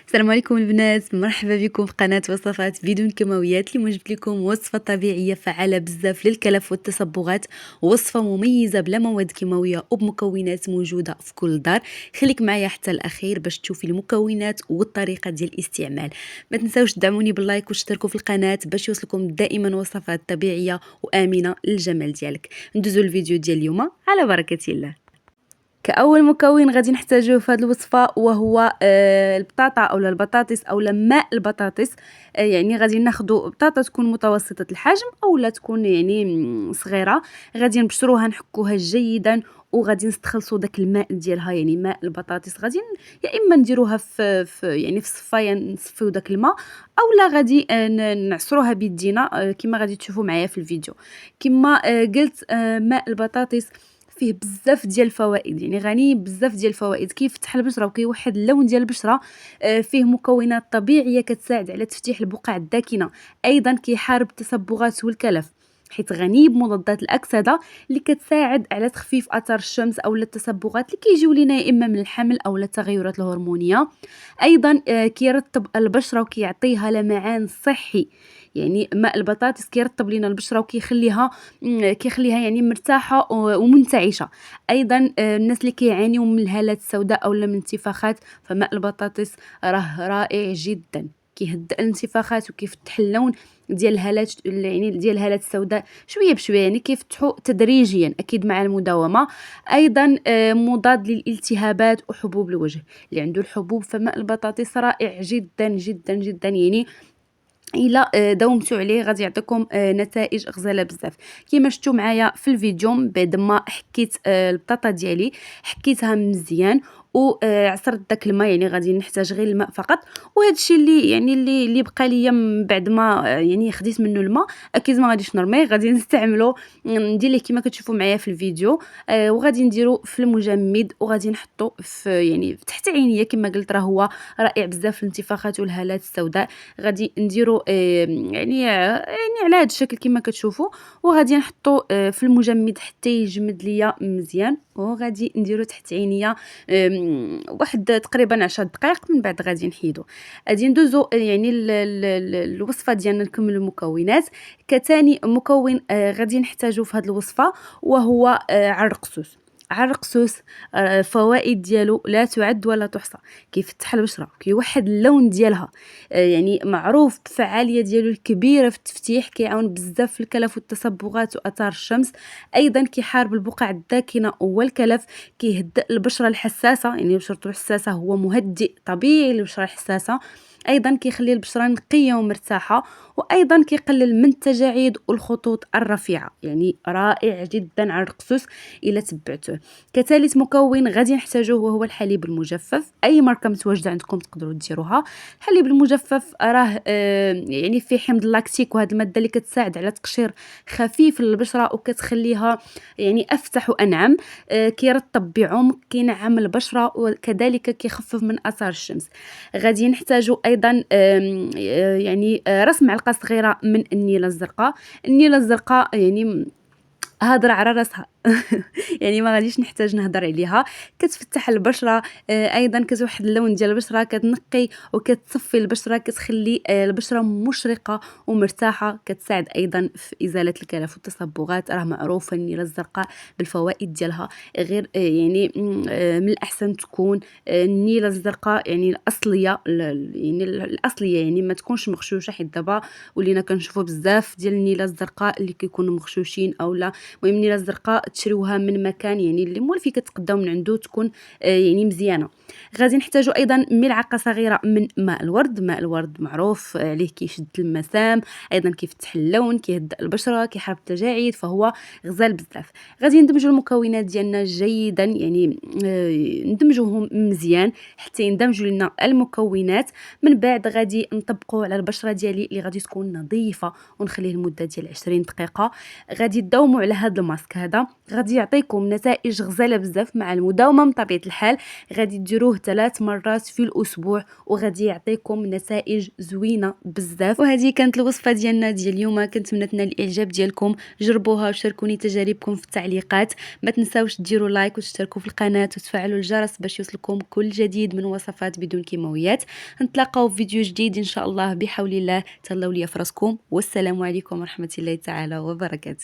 السلام عليكم البنات، مرحبا بكم في قناة وصفات بدون كيماويات. اليوم جبت لكم وصفة طبيعية فعالة بزاف للكلف والتصبغات، وصفة مميزة بلا مواد كيماوية وبمكونات موجودة في كل دار. خليك معايا حتى الأخير باش تشوفي المكونات والطريقة ديال الاستعمال. ما تنساوش تدعموني باللايك وتشتركوا في القناة باش يوصلكم دائما وصفات طبيعية وآمنة للجمال ديالك. ندوزو الفيديو ديال اليوم على بركة الله. كأول مكون غادي نحتاجوه في هذه الوصفة وهو البطاطا أو البطاطس أو ماء البطاطس. يعني غادي ناخدو بطاطا تكون متوسطة الحجم أو لا تكون يعني صغيرة. غادي نبشروها نحكوها جيدا وغادي نستخلصوا داك الماء ديالها، يعني ماء البطاطس غادي يا اما نديروها يعني في الصفايه نصفيو داك الماء، اولا غادي نعصروها بيدينا كما غادي تشوفوا معايا في الفيديو. كما قلت ماء البطاطس فيه بزاف ديال الفوائد، يعني غني بزاف ديال الفوائد، كيفتح البشره وكيوحد اللون ديال البشره. فيه مكونات طبيعيه كتساعد على تفتيح البقع الداكنه، ايضا كيحارب التصبغات والكلف حيت غني بمضادات الاكسده اللي كتساعد على تخفيف اثار الشمس او التصبغات اللي كيجيو لينا يا اما من الحمل او التغيرات الهرمونيه. ايضا كيرطب البشره وكيعطيها لمعان صحي. يعني ماء البطاطس كيرطب لينا البشره وكيخليها كيخليها يعني مرتاحه ومنتعشه. ايضا الناس اللي كيعانيوا من الهالات السوداء او من الانتفاخات، فماء البطاطس راه رائع جدا، كيهدئ الانتفاخات وكيفتح اللون ديال الهالات، يعني ديال الهالات السوداء شويه بشويه، يعني كيفتحوا تدريجيا اكيد مع المداومه. ايضا مضاد للالتهابات وحبوب الوجه، اللي عنده الحبوب فماء البطاطس رائع جدا جدا جدا، يعني الا داومتوا عليه غادي يعطيكم نتائج غزاله بزاف. كيما شفتوا معايا في الفيديو، بعد ما حكيت البطاطا ديالي حكيتها مزيان وعصرت داك الماء، يعني غادي نحتاج غير الماء فقط. وهذا الشيء اللي يعني اللي بقى ليا من بعد ما يعني خديت منه الماء، اكيد ما غاديش نرميه، غادي نستعمله ندير ليه كما كتشوفوا معايا في الفيديو. وغادي نديرو في المجمد وغادي نحطو في يعني تحت عينيا كما قلت، راه هو رائع بزاف الانتفاخات والهالات السوداء. غادي نديرو يعني على هذا الشكل كما كتشوفوا، وغادي نحطو في المجمد حتى يجمد ليا مزيان، وغادي نديرو تحت عينيا واحد تقريبا 10 دقائق، من بعد غادي نحيدو. غادي ندوزو يعني الوصفه ديالنا، نكملوا المكونات. كثاني مكون غادي نحتاجو في هذه الوصفه وهو عرقسوس. عرقسوس فوائد ديالو لا تعد ولا تحصى، كيفتح البشره كيوحد اللون ديالها، يعني معروف بالفعاليه ديالو الكبيره في التفتيح، كيعاون بزاف في الكلف والتصبغات واثار الشمس. ايضا كيحارب البقع الداكنه والكلف، كيهدئ البشره الحساسه، يعني بشرته حساسه هو مهدئ طبيعي للبشره الحساسه. ايضا كيخلي البشره نقيه ومرتاحه، وايضا كيقلل من التجاعيد والخطوط الرفيعه، يعني رائع جدا عرقسوس الى تبعتوه. كثالث مكون غادي نحتاجوه وهو الحليب المجفف، اي ماركه متواجده عندكم تقدروا ديروها. الحليب المجفف راه يعني فيه حمض اللاكتيك، وهذه الماده اللي كتساعد على تقشير خفيف للبشره وكتخليها يعني افتح وانعم. كيرطب بعمق، كينعم البشره، وكذلك كيخفف من اثار الشمس. غادي نحتاجو ايضا يعني راس معلقه صغيره من النيله الزرقاء. النيله الزرقاء يعني هضره على راسها يعني ما غاديش نحتاج نهضر عليها. كتفتح البشره، ايضا كتوحد اللون ديال البشره، كتنقي وكتصفي البشره، كتخلي البشره مشرقه ومرتاحه، كتساعد ايضا في ازاله الكلف والتصبغات. راه معروفه النيله الزرقاء بالفوائد ديالها، غير يعني من الاحسن تكون النيله الزرقاء يعني الاصليه، يعني الاصليه، يعني ما تكونش مغشوشه، حيت دابا ولينا كنشوفوا بزاف ديال النيله الزرقاء اللي كيكونوا مغشوشين او لا. المهم النيله الزرقاء تشريوها من مكان يعني اللي مولفي كتقداو من عنده تكون يعني مزيانه. غادي نحتاجو ايضا ملعقه صغيره من ماء الورد. ماء الورد معروف عليه كيشد المسام، ايضا كيفتح اللون، كيهدئ البشره، كيحارب التجاعيد، فهو غزال بزاف. غادي ندمجوا المكونات ديالنا جيدا، يعني ندمجوهم مزيان حتى يندمجوا لنا المكونات. من بعد غادي نطبقوا على البشره ديالي اللي غادي تكون نظيفه، ونخليه لمده ديال 20 دقيقه. غادي تداوموا على هذا الماسك هذا غادي يعطيكم نتائج غزاله بزاف مع المداومه. من طبيعه الحال غادي ديروه 3 مرات في الاسبوع وغادي يعطيكم نتائج زوينه بزاف. وهذه كانت الوصفه ديالنا ديال اليوم، كنتمنى تنال الاعجاب ديالكم. جربوها وشاركوني تجاربكم في التعليقات. ما تنساوش ديروا لايك وتشتركوا في القناه وتفعلوا الجرس باش يوصلكم كل جديد من وصفات بدون كيماويات. نتلاقاو في فيديو جديد ان شاء الله بحول الله. تهلاو ليا في راسكم، والسلام عليكم ورحمه الله تعالى وبركاته.